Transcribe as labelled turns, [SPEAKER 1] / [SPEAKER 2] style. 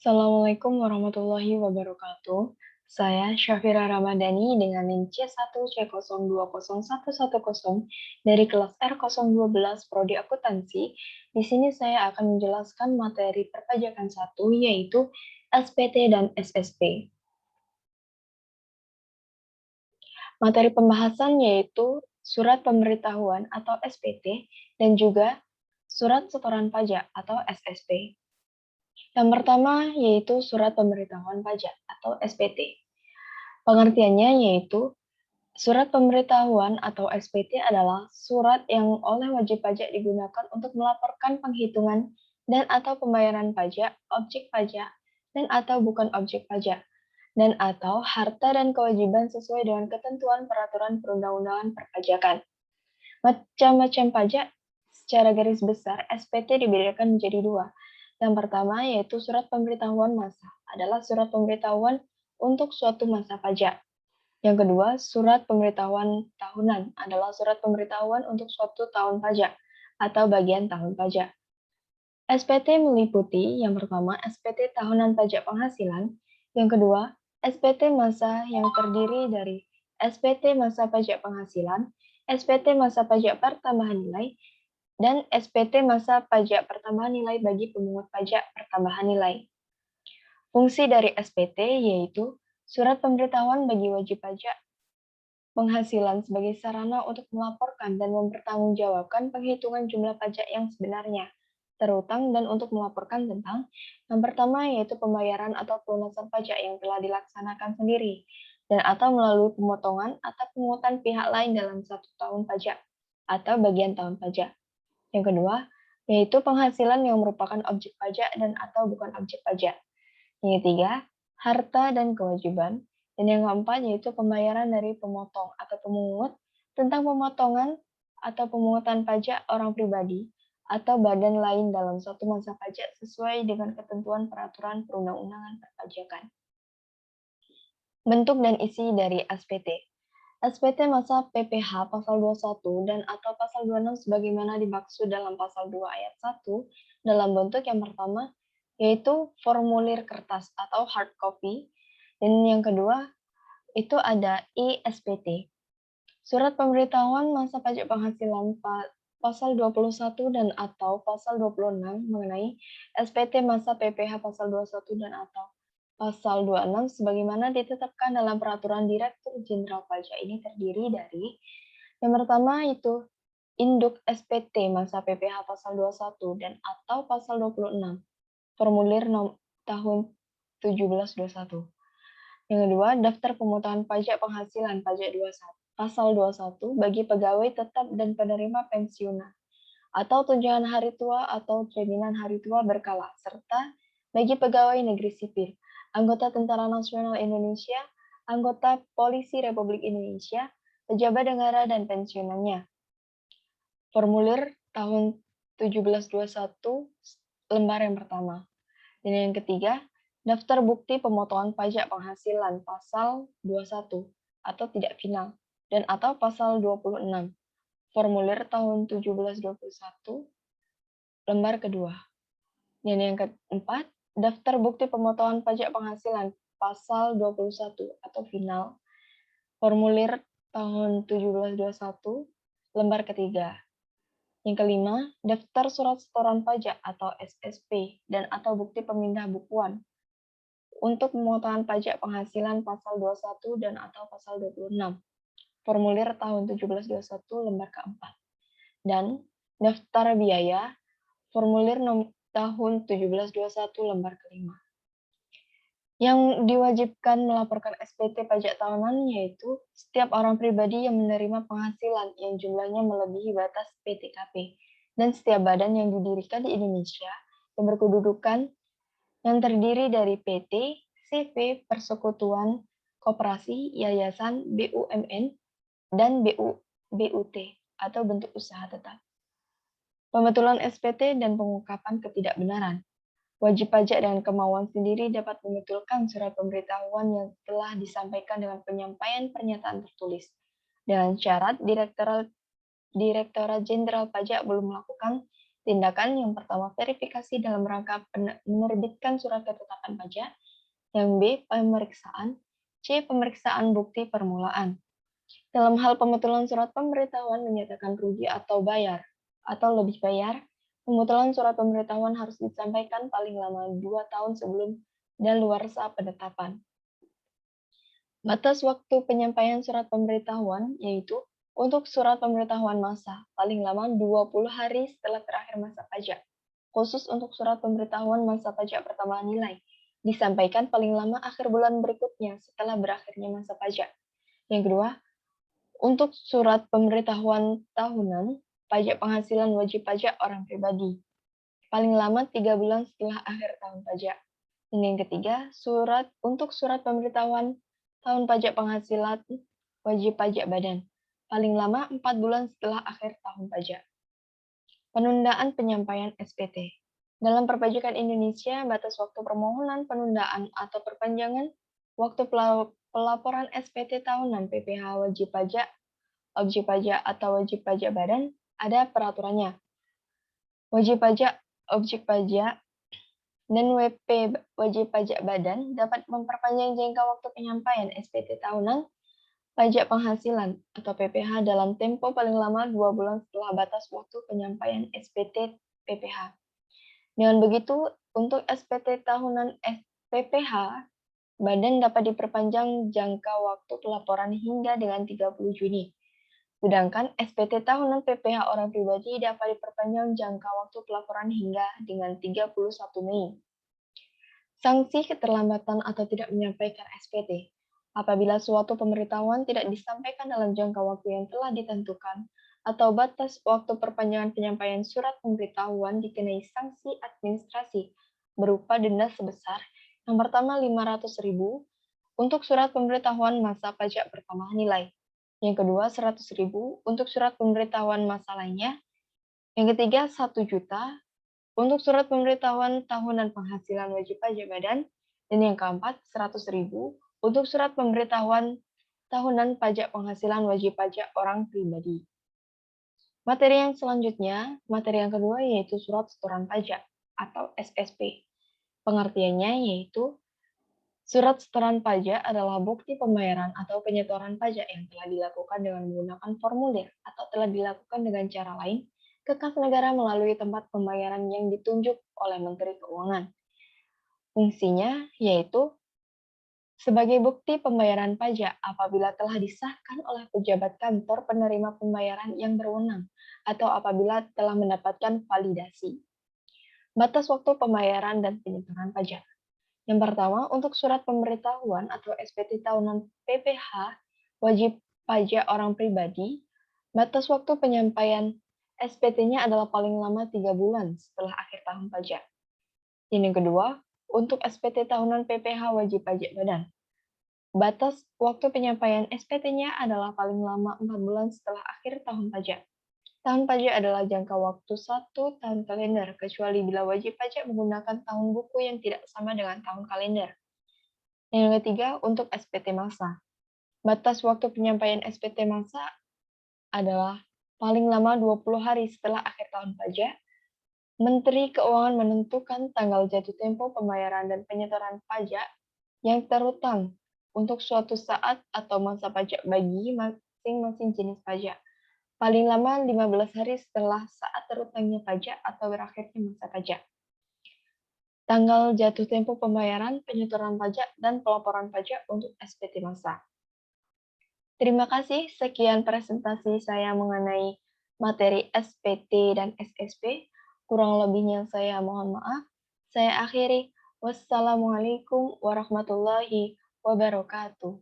[SPEAKER 1] Assalamualaikum warahmatullahi wabarakatuh. Saya Syafira Ramadhani dengan NIM C1C020110 dari kelas R012 Prodi Akuntansi. Di sini saya akan menjelaskan materi perpajakan 1 yaitu SPT dan SSP. Materi pembahasan yaitu surat pemberitahuan atau SPT dan juga surat setoran pajak atau SSP. Yang pertama yaitu surat pemberitahuan pajak atau SPT. Pengertiannya yaitu surat pemberitahuan atau SPT adalah surat yang oleh wajib pajak digunakan untuk melaporkan penghitungan dan atau pembayaran pajak, objek pajak, dan atau bukan objek pajak, dan atau harta dan kewajiban sesuai dengan ketentuan peraturan perundang-undangan perpajakan. Macam-macam pajak secara garis besar SPT dibedakan menjadi dua. Yang pertama yaitu surat pemberitahuan masa adalah surat pemberitahuan untuk suatu masa pajak. Yang kedua, surat pemberitahuan tahunan adalah surat pemberitahuan untuk suatu tahun pajak atau bagian tahun pajak. SPT meliputi yang pertama SPT tahunan pajak penghasilan, yang kedua SPT masa yang terdiri dari SPT masa pajak penghasilan, SPT masa pajak pertambahan nilai, dan SPT masa pajak pertambahan nilai bagi pemungut pajak pertambahan nilai. Fungsi dari SPT yaitu surat pemberitahuan bagi wajib pajak penghasilan sebagai sarana untuk melaporkan dan mempertanggungjawabkan penghitungan jumlah pajak yang sebenarnya, terutang dan untuk melaporkan tentang yang pertama yaitu pembayaran atau pelunasan pajak yang telah dilaksanakan sendiri, dan atau melalui pemotongan atau pungutan pihak lain dalam satu tahun pajak atau bagian tahun pajak. Yang kedua, yaitu penghasilan yang merupakan objek pajak dan atau bukan objek pajak. Yang ketiga, harta dan kewajiban. Dan yang keempat yaitu pembayaran dari pemotong atau pemungut tentang pemotongan atau pemungutan pajak orang pribadi atau badan lain dalam suatu masa pajak sesuai dengan ketentuan peraturan perundang-undangan perpajakan. Bentuk dan isi dari SPT. SPT masa PPh pasal 21 dan atau pasal 26 sebagaimana dimaksud dalam pasal 2 ayat 1 dalam bentuk yang pertama yaitu formulir kertas atau hard copy, dan yang kedua itu ada ISPT. Surat pemberitahuan masa pajak penghasilan pasal 21 dan atau pasal 26 mengenai SPT masa PPh pasal 21 dan atau pasal 26 sebagaimana ditetapkan dalam peraturan Direktur Jenderal Pajak ini terdiri dari yang pertama itu induk SPT masa PPh pasal 21 dan atau pasal 26 formulir tahun 1721. Yang kedua, daftar pemotongan pajak penghasilan pajak 21 pasal 21 bagi pegawai tetap dan penerima pensiunan atau tunjangan hari tua atau jaminan hari tua berkala, serta bagi pegawai negeri sipil, anggota Tentara Nasional Indonesia, anggota Polisi Republik Indonesia, pejabat negara dan pensiunannya. Formulir tahun 1721 lembar yang pertama. Dan yang ketiga, daftar bukti pemotongan pajak penghasilan pasal 21 atau tidak final dan atau pasal 26. Formulir tahun 1721 lembar kedua. Dan yang keempat, daftar bukti pemotongan pajak penghasilan pasal 21 atau final. Formulir tahun 1721 lembar ketiga. Yang kelima, daftar surat setoran pajak atau SSP dan atau bukti pemindah bukuan untuk pemotongan pajak penghasilan pasal 21 dan atau pasal 26. Formulir tahun 1721 lembar keempat. Dan daftar biaya formulir tahun 1721 lembar kelima. Yang diwajibkan melaporkan SPT pajak tahunan yaitu setiap orang pribadi yang menerima penghasilan yang jumlahnya melebihi batas PTKP dan setiap badan yang didirikan di Indonesia yang berkedudukan yang terdiri dari PT, CV, persekutuan, koperasi, yayasan, BUMN, dan BUT atau bentuk usaha tetap. Pembetulan SPT dan pengungkapan ketidakbenaran. Wajib pajak dengan kemauan sendiri dapat membetulkan surat pemberitahuan yang telah disampaikan dengan penyampaian pernyataan tertulis. Dengan syarat Direktorat Jenderal Pajak belum melakukan Tindakan yang pertama, verifikasi dalam rangka menerbitkan surat ketetapan pajak. Yang B, pemeriksaan. C, pemeriksaan bukti permulaan. Dalam hal pembetulan surat pemberitahuan menyatakan rugi atau bayar, atau lebih bayar, pembetulan surat pemberitahuan harus disampaikan paling lama 2 tahun sebelum daluarsa penetapan. Batas waktu penyampaian surat pemberitahuan yaitu untuk surat pemberitahuan masa, paling lama 20 hari setelah terakhir masa pajak. Khusus untuk surat pemberitahuan masa pajak pertambahan nilai, disampaikan paling lama akhir bulan berikutnya setelah berakhirnya masa pajak. Yang kedua, untuk surat pemberitahuan tahunan, pajak penghasilan wajib pajak orang pribadi, paling lama 3 bulan setelah akhir tahun pajak. Dan yang ketiga, untuk surat pemberitahuan tahun pajak penghasilan wajib pajak badan, paling lama 4 bulan setelah akhir tahun pajak. Penundaan penyampaian SPT. Dalam perpajakan Indonesia, batas waktu permohonan penundaan atau perpanjangan waktu pelaporan SPT tahunan PPh wajib pajak, objek pajak atau wajib pajak badan ada peraturannya. Wajib pajak, objek pajak, dan WP wajib pajak badan dapat memperpanjang jangka waktu penyampaian SPT tahunan pajak penghasilan atau PPh dalam tempo paling lama 2 bulan setelah batas waktu penyampaian SPT PPh. Dengan begitu, untuk SPT tahunan PPh, badan dapat diperpanjang jangka waktu pelaporan hingga dengan 30 Juni. Sedangkan SPT tahunan PPh orang pribadi dapat diperpanjang jangka waktu pelaporan hingga dengan 31 Mei. Sanksi keterlambatan atau tidak menyampaikan SPT. Apabila suatu pemberitahuan tidak disampaikan dalam jangka waktu yang telah ditentukan, atau batas waktu perpanjangan penyampaian surat pemberitahuan dikenai sanksi administrasi berupa denda sebesar yang pertama 500.000 untuk surat pemberitahuan masa pajak pertambahan nilai. Yang kedua 100.000 untuk surat pemberitahuan masa lainnya. Yang ketiga 1 juta untuk surat pemberitahuan tahunan penghasilan wajib pajak badan, dan yang keempat, 100.000 untuk surat pemberitahuan tahunan pajak penghasilan wajib pajak orang pribadi. Materi yang selanjutnya, materi yang kedua yaitu surat setoran pajak atau SSP. Pengertiannya yaitu surat setoran pajak adalah bukti pembayaran atau penyetoran pajak yang telah dilakukan dengan menggunakan formulir atau telah dilakukan dengan cara lain ke kas negara melalui tempat pembayaran yang ditunjuk oleh Menteri Keuangan. Fungsinya yaitu sebagai bukti pembayaran pajak apabila telah disahkan oleh pejabat kantor penerima pembayaran yang berwenang atau apabila telah mendapatkan validasi. Batas waktu pembayaran dan penyetoran pajak. Yang pertama, untuk surat pemberitahuan atau SPT tahunan PPh wajib pajak orang pribadi, batas waktu penyampaian SPT-nya adalah paling lama 3 bulan setelah akhir tahun pajak. Yang kedua, untuk SPT tahunan PPh wajib pajak badan. Batas waktu penyampaian SPT-nya adalah paling lama 4 bulan setelah akhir tahun pajak. Tahun pajak adalah jangka waktu 1 tahun kalender, kecuali bila wajib pajak menggunakan tahun buku yang tidak sama dengan tahun kalender. Yang ketiga, untuk SPT masa. Batas waktu penyampaian SPT masa adalah paling lama 20 hari setelah akhir tahun pajak. Menteri Keuangan menentukan tanggal jatuh tempo pembayaran dan penyetoran pajak yang terutang untuk suatu saat atau masa pajak bagi masing-masing jenis pajak. Paling lama 15 hari setelah saat terutangnya pajak atau berakhirnya masa pajak. Tanggal jatuh tempo pembayaran, penyetoran pajak, dan pelaporan pajak untuk SPT masa. Terima kasih, sekian presentasi saya mengenai materi SPT dan SSP. Kurang lebihnya saya mohon maaf. Saya akhiri. Wassalamualaikum warahmatullahi wabarakatuh.